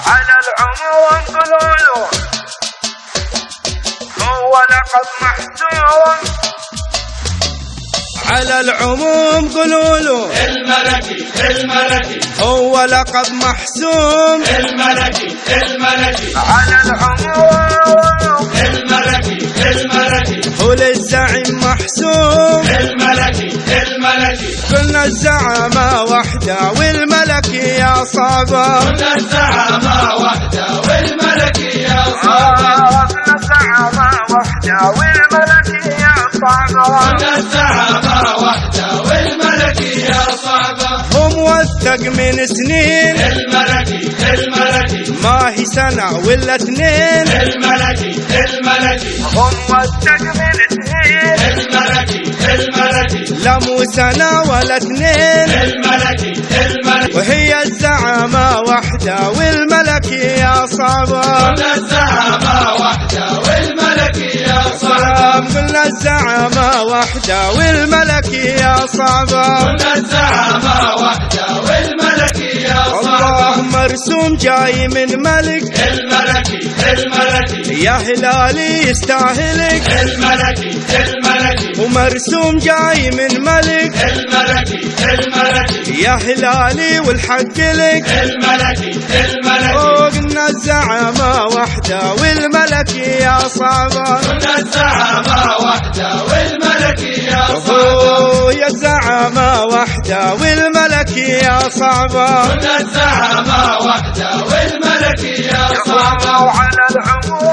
على العموم قولوا هو لقب محسوم. على العموم قولوا الملكي الملكي هو لقب محسوم. الملكي الملكي على العموم الملكي الملكي هو للزعيم محسوم. الملكي الملكي كلنا الزعامة وحدة والملكي يا صعبة. كنا الزعامة وحدة والملكي يا صعبة. كنا الزعامة وحدة والملكي يا صعبة. كنا الزعامة وحدة والملكي يا صعبة. هو موثق من سنين الملكي الملكي ما هي سنة ولا اثنين. الملكي الملكي هم وثق من سنين. الملكي الملكي لا مو سنة ولا اثنين. الملكي الملكي وهي الزعامة وحدة والملكي يا صعبة. كنا الزعامة وحدة والملكي يا صعبة. كلنا الزعامة وحدة والملكي يا صعبة. كنا الزعامة وحدة والملكي يا صعبة. الله مرسوم جاي من ملك الملكي الملكي يا هلالي يستاهلك. الملكي الملكي ومرسوم جاي من ملك الملكي الملكي يا هلالي والحق لك. الملكي الملكي فوقنا الزعامة وحدة والملكي يا صعبة. كنا الزعامة وحدة والملكي يا صعبة. أوه يا الزعامة وحدة والملكي يا صعبة. كنا الزعامة وحدة والملكي يا صعبة. وعلى العموم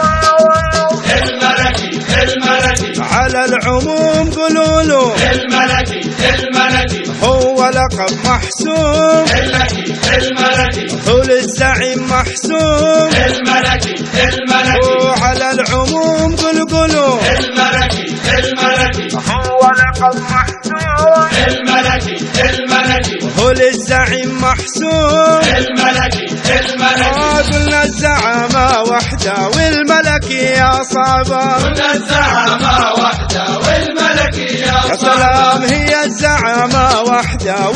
الملكي الملكي على العموم قولوا الملكي الملكي هو لقب محسوم. الملكي الملكي هو للزعيم محسوم. الملكي الملكي وعلى العموم قولوا الملكي الملكي هو لقب محسوم. الملكي الملكي هو للزعيم محسوم. الملكي الملكي قلنا الزعامة وحدة والملكي يا صعبة. كنا الزعامة وحدة والملكي يا يا صعبة. سلام هي الزعامة وحدة